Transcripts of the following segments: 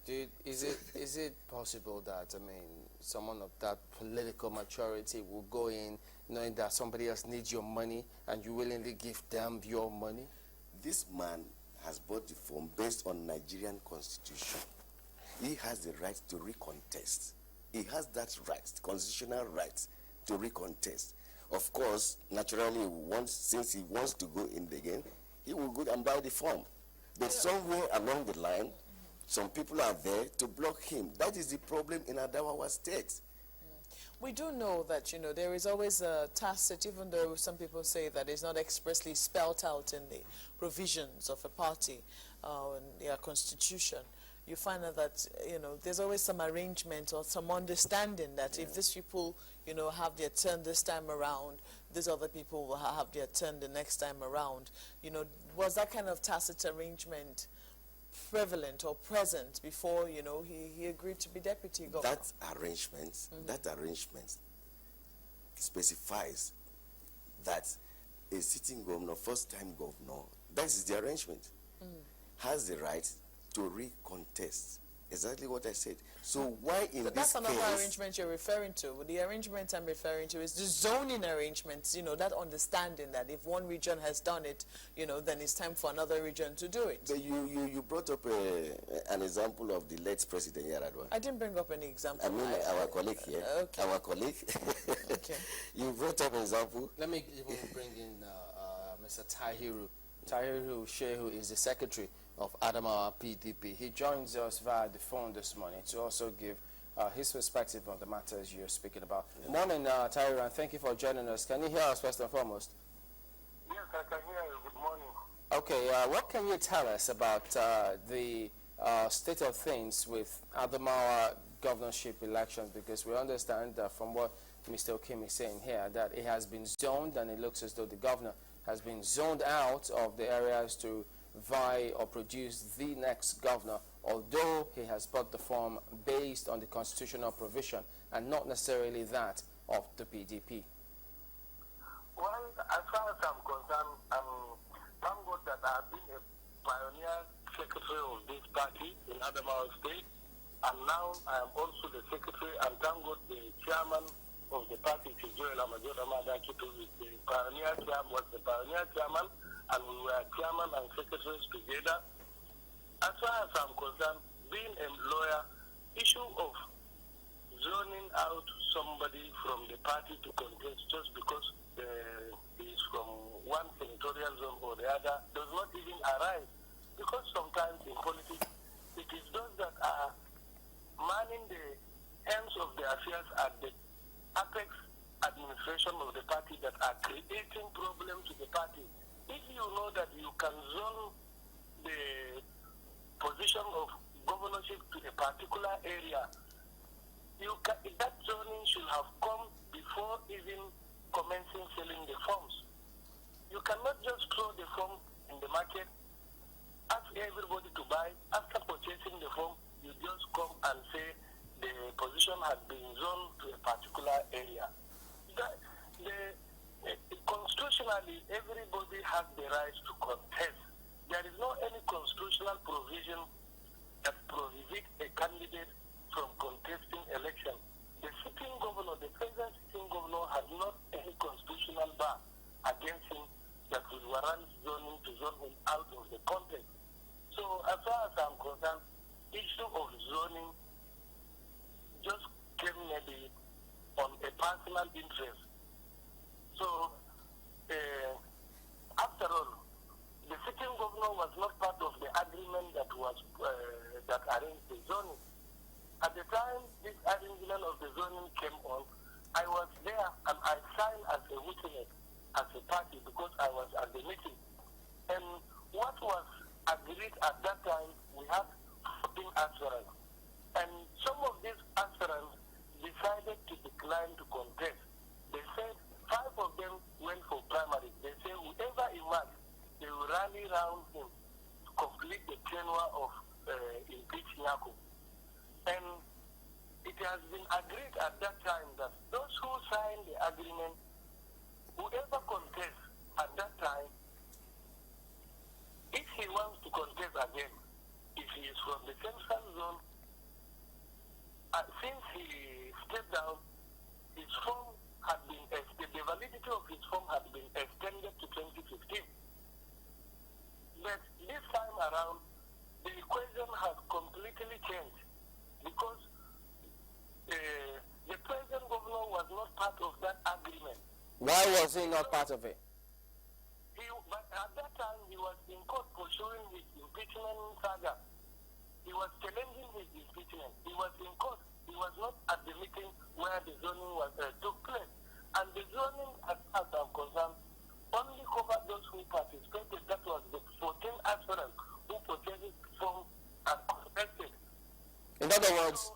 Is it possible that, I mean, someone of that political maturity will go in knowing that somebody else needs your money and you willingly give them your money? This man has bought the form based on Nigerian constitution. He has the right to recontest. He has that right, constitutional right to recontest. Of course, naturally, since he wants to go in again, he will go and buy the form. But somewhere along the line, some people are there to block him. That is the problem in Adamawa State. We do know that, you know, there is always a tacit, even though some people say that it's not expressly spelled out in the provisions of a party, in their constitution. You find out that, you know, there's always some arrangement or some understanding that if these people, you know, have their turn this time around, these other people will have their turn the next time around. You know, was that kind of tacit arrangement prevalent or present before, you know, he agreed to be deputy governor? That arrangement specifies that a sitting governor, first-time governor, that is the arrangement, has the right to recontest. Exactly what I said. So why in this case... That's another arrangement you're referring to. The arrangement I'm referring to is the zoning arrangements, you know, that understanding that if one region has done it, you know, then it's time for another region to do it. But you brought up an example of the late President Yaradua. I didn't bring up any example. I mean, our colleague here. Okay. Our colleague. Okay. You brought up an example. Let me even bring in Mr. Tahiru. Tahiru Shehu is the secretary of Adamawa PDP. He joins us via the phone this morning to also give his perspective on the matters you're speaking about. Yeah. Morning, Tahiru, and thank you for joining us. Can you hear us first and foremost? Yes, I can hear you. Good morning. Okay, what can you tell us about the state of things with Adamawa governorship elections? Because we understand from what Mr. Okim is saying here that it has been zoned, and it looks as though the governor has been zoned out of the areas to vie or produce the next governor, although he has bought the form based on the constitutional provision and not necessarily that of the PDP. Well, as far as I'm concerned, thank God that I've been a pioneer secretary of this party in Adamawa State, and now I am also the secretary, and thank God the chairman of the party, Joel Amajoda Madakitu, is the pioneer chairman, was the pioneer chairman, and we were chairman and secretaries together. As far as I'm concerned, being a lawyer, issue of zoning out somebody from the party to contest just because he's from one senatorial zone or the other does not even arise. Because sometimes in politics, it is those that are manning the ends of the affairs at the apex administration of the party that are creating problems to the party. If you know that you can zone the position of governorship to a particular area, that zoning should have come before even commencing selling the forms. You cannot just throw the form in the market, ask everybody to buy. After purchasing the form, you just come and say the position has been zoned to a particular area. Constitutionally, everybody has the right to contest. There is no any constitutional provision that prohibits a candidate from contesting election. The sitting governor, the present sitting governor, has not any constitutional bar against him that will warrant zoning to zone him out of the contest. So as far as I'm concerned, issue of zoning just came maybe on a personal interest. So after all, the sitting governor was not part of the agreement that was that arranged the zoning. At the time this arrangement of the zoning came on, I was there and I signed as a witness as a party because I was at the meeting. And what was agreed at that time, we had 14 aspirants. And some of these aspirants decided to decline to contest. They said 5 of them went for primary. They said whoever emerged, they will rally around him to complete the tenure of impeach Nyako. And it has been agreed at that time that those who signed the agreement, whoever contests at that time, if he wants to contest again, if he is from the central zone since he stepped down, his form had been, the validity of his form had been extended to 2015. But this time around, the equation has completely changed because the present governor was not part of that agreement. Why was he not part of it? But at that time, he was in court pursuing his impeachment saga. He was challenging his impeachment. He was in court. He was not at the meeting where the zoning was took place. And the zoning, as I'm concerned, only covered those who participated. That was the 14 aspirants who purchased from and contested. In other words,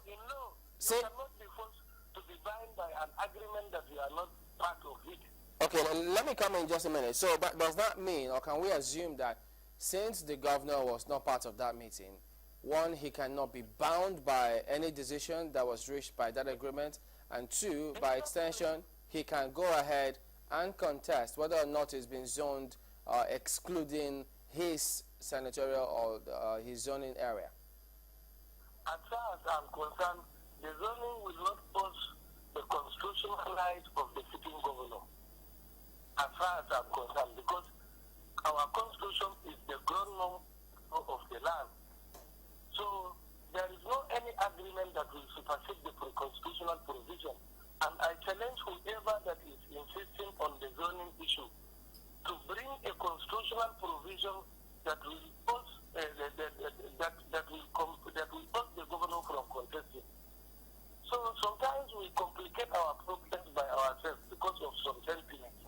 so, you cannot be forced to be bound by an agreement that you are not part of it. Okay, let me come in just a minute. So, but does that mean, or can we assume that since the governor was not part of that meeting, one, he cannot be bound by any decision that was reached by that agreement, and two, by extension, he can go ahead and contest whether or not it's been zoned excluding his senatorial or his zoning area? As far as I'm concerned, the zoning will not pose the constitutional right of the sitting governor. As far as I'm concerned, because our constitution is the ground norm of the land. So there is no any agreement that will supersede the constitutional provision. And I challenge whoever that is insisting on the zoning issue to bring a constitutional provision that will pose that will pose the governor from contesting. So sometimes we complicate our problems by ourselves because of some sentiments.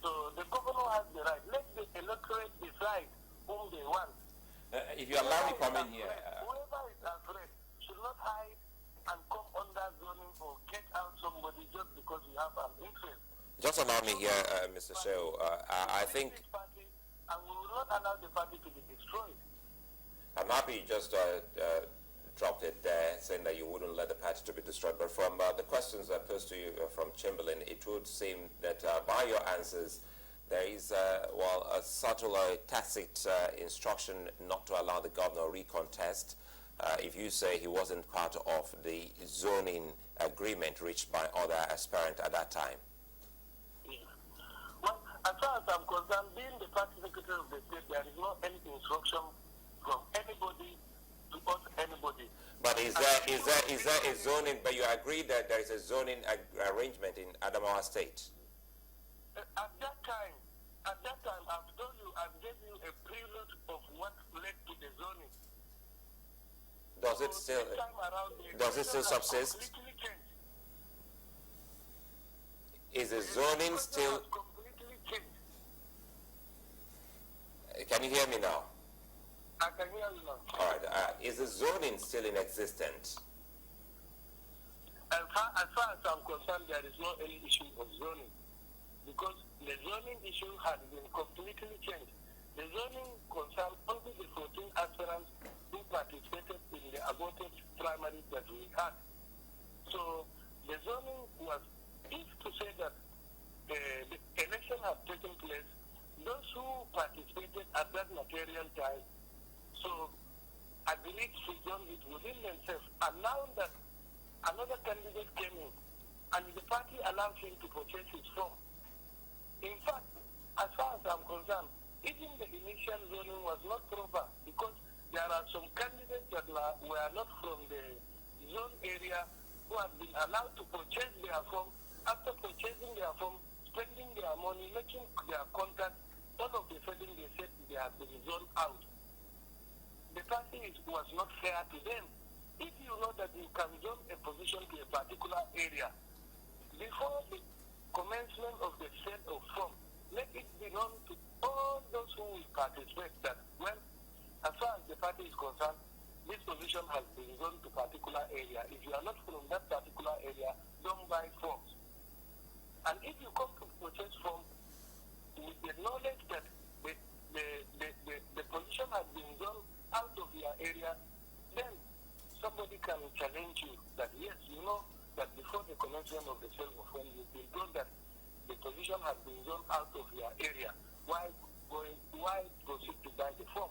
So the governor has the right. Let the electorate decide whom they want. If you allow me to come in here. Whoever is afraid should not hide and come under zoning or get out somebody just because you have an interest. Just allow me here, Mr. Sheo. I think... And we will not allow the party to be destroyed. I'm happy you just dropped it there, saying that you wouldn't let the party to be destroyed. But from the questions I posed to you from Chamberlain, it would seem that by your answers, there is, a subtle or tacit instruction not to allow the governor recontest if you say he wasn't part of the zoning agreement reached by other aspirants at that time. Yeah. Well, as far as I'm concerned, being the party secretary of the state, there is no any instruction from anybody to us anybody. But is there a zoning? But you agree that there is a zoning arrangement in Adamawa State. At that time, I've told you, I've given you a prelude of what led to the zoning. Does it still subsist? Is the zoning still? Completely changed. Can you hear me now? I can hear you now. All right. Is the zoning still in existence? As far as I'm concerned, there is no any issue of zoning, because the zoning issue has been completely changed. The zoning concerns only the 14 aspirants who participated in the aborted primaries that we had. So the zoning was, if to say that the election had taken place, those who participated at that material time, so agreed to zone it within themselves, and now that another candidate came in, and the party allowed him to purchase his form. In fact, as far as I'm concerned, even the initial zoning was not proper, because there are some candidates that were not from the zone area who have been allowed to purchase their form. After purchasing their form, spending their money, making their contact, all of a sudden they said they have been zoned out. The party was not fair to them. If you know that you can zone a position to a particular area, before the commencement of the sale of form, let it be known to all those who will participate that, well, as far as the party is concerned, this position has been zoned to a particular area. If you are not from that particular area, don't buy forms. And if you come to purchase form with the knowledge that the position has been zoned out of your area, then somebody can challenge you that, yes, you know that before the commencement of the sale of form, you've been told that the position has been zoned out of your area. Why proceed to buy the form?